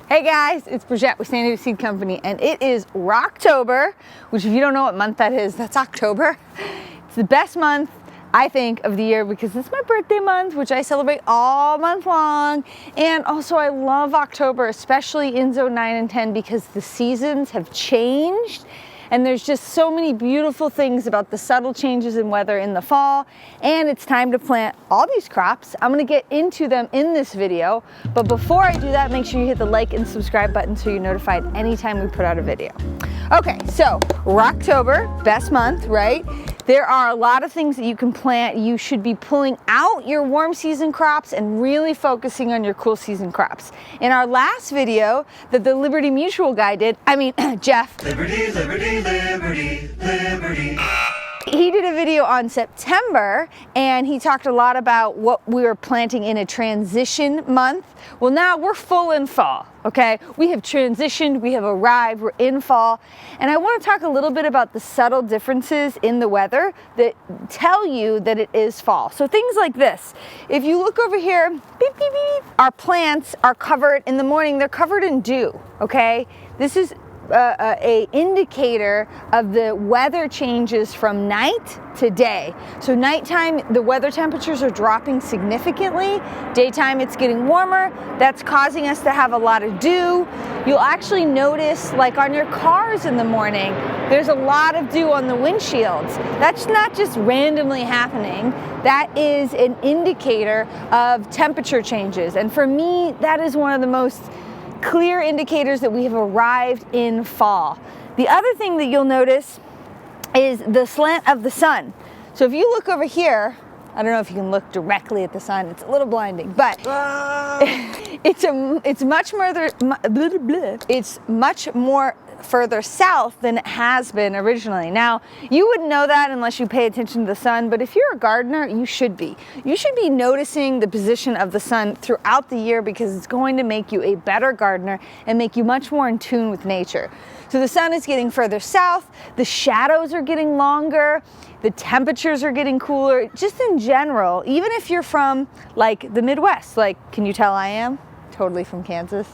Hey guys, it's Bridget with San Diego Seed Company, and it is Rocktober, which if you don't know what month that is, that's October. It's the best month, I think, of the year because it's my birthday month, which I celebrate all month long. And also I love October, especially in zone 9 and 10, because the seasons have changed. And there's just so many beautiful things about the subtle changes in weather in the fall, and it's time to plant all these crops. I'm gonna get into them in this video, but before I do that, make sure you hit the like and subscribe button so you're notified anytime we put out a video. Okay, so Rocktober, best month, right? There are a lot of things that you can plant. You should be pulling out your warm season crops and really focusing on your cool season crops. In our last video that the Liberty Mutual guy did, Jeff. Liberty, liberty, liberty, liberty. He did a video on September and he talked a lot about what we were planting in a transition month. Well, now we're full in fall, okay? We have transitioned, we have arrived, we're in fall. And I want to talk a little bit about the subtle differences in the weather that tell you that it is fall. So things like this. If you look over here, beep, beep, beep, our plants are covered in the morning, they're covered in dew, okay? This is a indicator of the weather changes from night to day. So nighttime, the weather temperatures are dropping significantly. Daytime, it's getting warmer. That's causing us to have a lot of dew. You'll actually notice, like on your cars in the morning, there's a lot of dew on the windshields. That's not just randomly happening. That is an indicator of temperature changes. And for me, that is one of the most clear indicators that we have arrived in fall. The other thing that you'll notice is the slant of the sun. So if you look over here, I don't know if you can look directly at the sun, it's a little blinding, but it's much more further south than it has been originally. Now, you wouldn't know that unless you pay attention to the sun, but if you're a gardener, you should be. You should be noticing the position of the sun throughout the year because it's going to make you a better gardener and make you much more in tune with nature. So the sun is getting further south, the shadows are getting longer, the temperatures are getting cooler, just in general, even if you're from like the Midwest, like, can you tell I am? Totally from Kansas.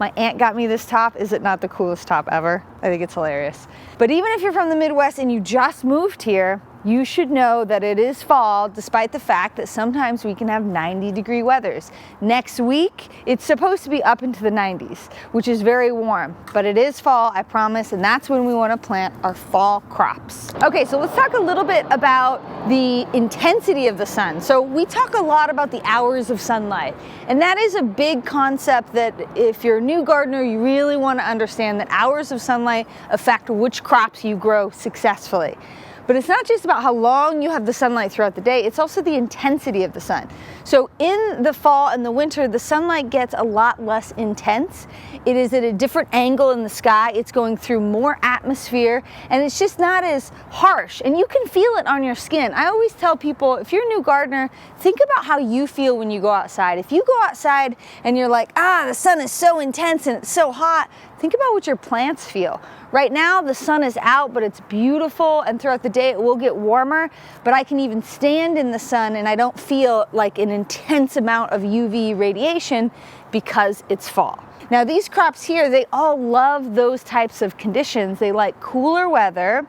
My aunt got me this top. Is it not the coolest top ever? I think it's hilarious. But even if you're from the Midwest and you just moved here, you should know that it is fall, despite the fact that sometimes we can have 90-degree weathers. Next week, it's supposed to be up into the 90s, which is very warm, but it is fall, I promise, and that's when we want to plant our fall crops. Okay, so let's talk a little bit about the intensity of the sun. So we talk a lot about the hours of sunlight, and that is a big concept that if you're a new gardener, you really want to understand that hours of sunlight affect which crops you grow successfully. But it's not just about how long you have the sunlight throughout the day, it's also the intensity of the sun. So in the fall and the winter, the sunlight gets a lot less intense. It is at a different angle in the sky, it's going through more atmosphere, and it's just not as harsh. And you can feel it on your skin. I always tell people, if you're a new gardener, think about how you feel when you go outside. If you go outside and you're like, the sun is so intense and it's so hot, think about what your plants feel. Right now, the sun is out, but it's beautiful, and throughout the day it will get warmer, but I can even stand in the sun and I don't feel like an intense amount of UV radiation because it's fall. Now these crops here, they all love those types of conditions. They like cooler weather,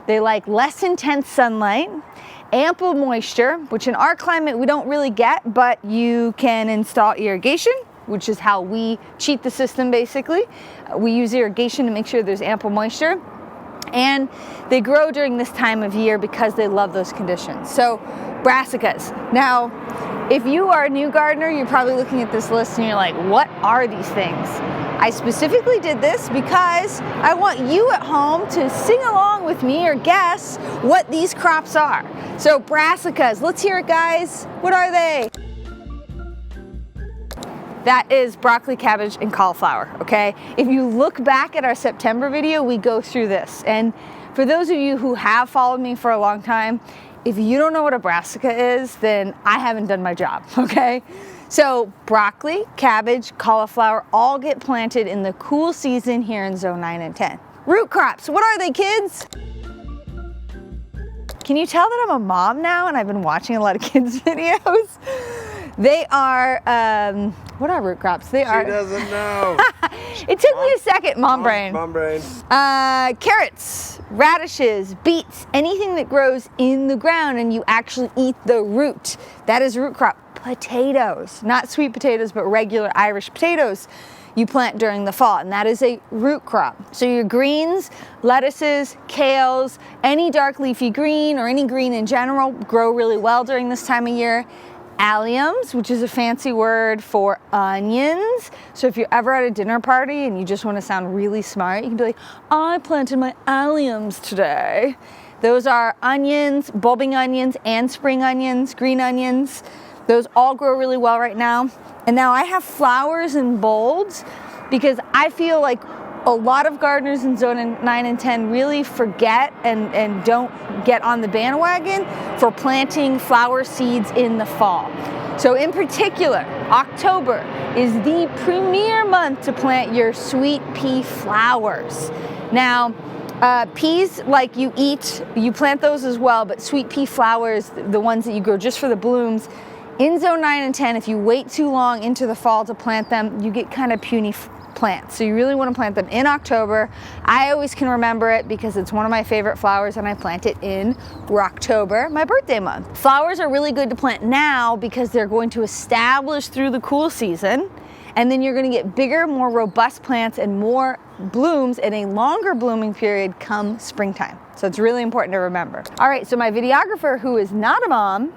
they like less intense sunlight, ample moisture, which in our climate we don't really get, but you can install irrigation, which is how we cheat the system basically. We use irrigation to make sure there's ample moisture. And they grow during this time of year because they love those conditions. So, brassicas. Now, if you are a new gardener, you're probably looking at this list and you're like, what are these things? I specifically did this because I want you at home to sing along with me or guess what these crops are. So, brassicas, let's hear it, guys. What are they? That is broccoli, cabbage, and cauliflower, okay? If you look back at our September video, we go through this. And for those of you who have followed me for a long time, if you don't know what a brassica is, then I haven't done my job, okay? So broccoli, cabbage, cauliflower all get planted in the cool season here in zone 9 and 10. Root crops, what are they, kids? Can you tell that I'm a mom now and I've been watching a lot of kids' videos? They are, what are root crops? They are. She doesn't know. It took me a second, mom brain. Mom brain. Carrots, radishes, beets, anything that grows in the ground and you actually eat the root. That is a root crop. Potatoes, not sweet potatoes, but regular Irish potatoes you plant during the fall, and that is a root crop. So your greens, lettuces, kales, any dark leafy green or any green in general grow really well during this time of year. Alliums, which is a fancy word for onions. So if you're ever at a dinner party and you just want to sound really smart, you can be like, I planted my alliums today. Those are onions, bulbing onions, and spring onions, green onions. Those all grow really well right now. And now I have flowers in bulbs because I feel like a lot of gardeners in zone 9 and 10 really forget and don't get on the bandwagon for planting flower seeds in the fall. So in particular, October is the premier month to plant your sweet pea flowers. Now, peas, like you eat, you plant those as well, but sweet pea flowers, the ones that you grow just for the blooms, in zone 9 and 10, if you wait too long into the fall to plant them, you get kind of puny plants. So you really want to plant them in October. I always can remember it because it's one of my favorite flowers and I plant it in Rocktober, my birthday month. Flowers are really good to plant now because they're going to establish through the cool season, and then you're going to get bigger, more robust plants and more blooms in a longer blooming period come springtime. So it's really important to remember. All right, so my videographer, who is not a mom,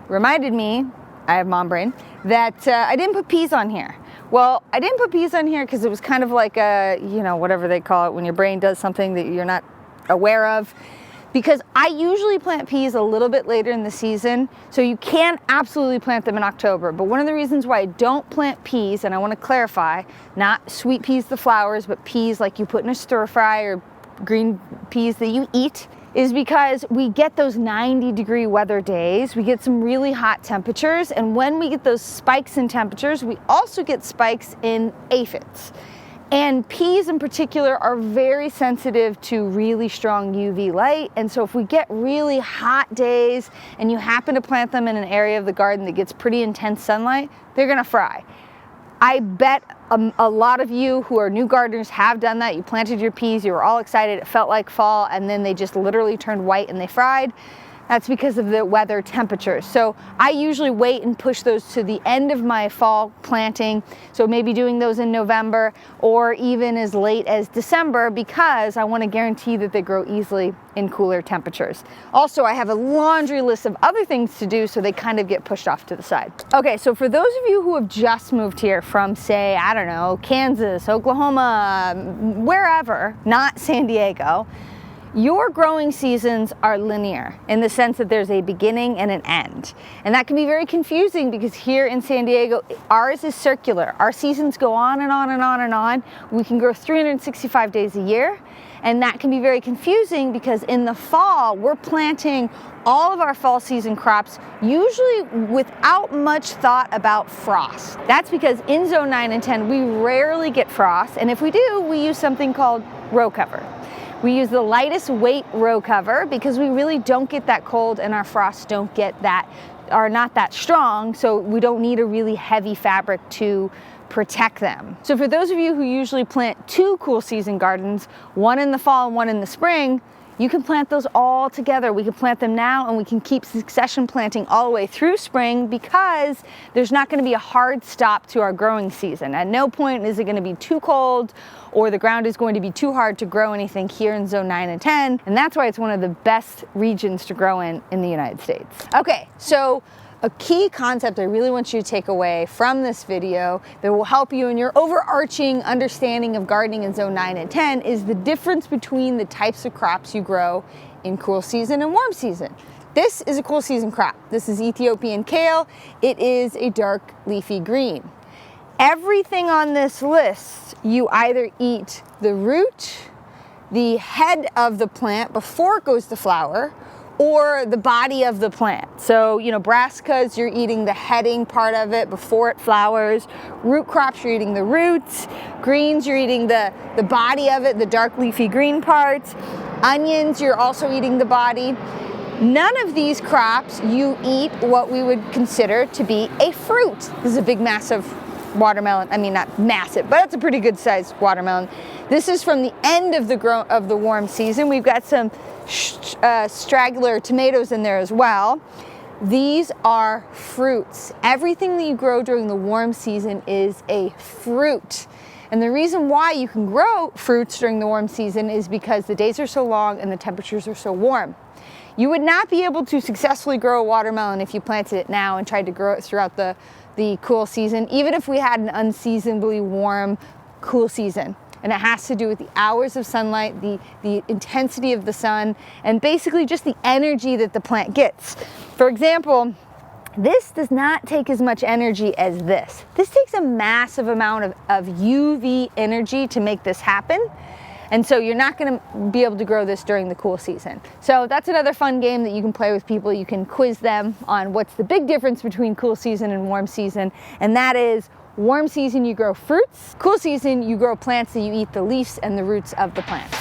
reminded me, I have mom brain, that I didn't put peas on here. Well, I didn't put peas on here because it was kind of like a, you know, whatever they call it when your brain does something that you're not aware of. Because I usually plant peas a little bit later in the season, so you can absolutely plant them in October. But one of the reasons why I don't plant peas, and I want to clarify, not sweet peas, the flowers, but peas like you put in a stir fry or green peas that you eat, is because we get those 90-degree weather days, we get some really hot temperatures, and when we get those spikes in temperatures, we also get spikes in aphids. And peas in particular are very sensitive to really strong UV light, and so if we get really hot days and you happen to plant them in an area of the garden that gets pretty intense sunlight, they're gonna fry. I bet a lot of you who are new gardeners have done that. You planted your peas, you were all excited, it felt like fall, and then they just literally turned white and they fried. That's because of the weather temperatures. So I usually wait and push those to the end of my fall planting. So maybe doing those in November or even as late as December, because I want to guarantee that they grow easily in cooler temperatures. Also, I have a laundry list of other things to do, so they kind of get pushed off to the side. Okay, so for those of you who have just moved here from, say, I don't know, Kansas, Oklahoma, wherever, not San Diego, your growing seasons are linear in the sense that there's a beginning and an end. And that can be very confusing because here in San Diego, ours is circular. Our seasons go on and on and on and on. We can grow 365 days a year. And that can be very confusing because in the fall, we're planting all of our fall season crops, usually without much thought about frost. That's because in zone 9 and 10, we rarely get frost. And if we do, we use something called row cover. We use the lightest weight row cover because we really don't get that cold and our frosts don't get that, are not that strong, so we don't need a really heavy fabric to protect them. So for those of you who usually plant 2 cool season gardens, one in the fall and one in the spring, you can plant those all together. We can plant them now and we can keep succession planting all the way through spring because there's not going to be a hard stop to our growing season. At no point is it going to be too cold or the ground is going to be too hard to grow anything here in zone 9 and 10, and that's why it's one of the best regions to grow in the United States. Okay, so a key concept I really want you to take away from this video that will help you in your overarching understanding of gardening in zone 9 and 10 is the difference between the types of crops you grow in cool season and warm season. This is a cool season crop. This is Ethiopian kale. It is a dark leafy green. Everything on this list, you either eat the root, the head of the plant before it goes to flower, or the body of the plant. So, you know, brassicas, you're eating the heading part of it before it flowers. Root crops, you're eating the roots. Greens, you're eating the body of it, the dark leafy green parts. Onions, you're also eating the body. None of these crops you eat what we would consider to be a fruit. This is a big, massive watermelon. I mean, not massive, but it's a pretty good sized watermelon. This is from the end of the warm season. We've got some straggler tomatoes in there as well. These are fruits. Everything that you grow during the warm season is a fruit. And the reason why you can grow fruits during the warm season is because the days are so long and the temperatures are so warm. You would not be able to successfully grow a watermelon if you planted it now and tried to grow it throughout the cool season, even if we had an unseasonably warm, cool season. And it has to do with the hours of sunlight, the intensity of the sun, and basically just the energy that the plant gets. For example, this does not take as much energy as this. This takes a massive amount of UV energy to make this happen. And so you're not gonna be able to grow this during the cool season. So that's another fun game that you can play with people. You can quiz them on what's the big difference between cool season and warm season. And that is, warm season you grow fruits, cool season you grow plants that you eat the leaves and the roots of the plant.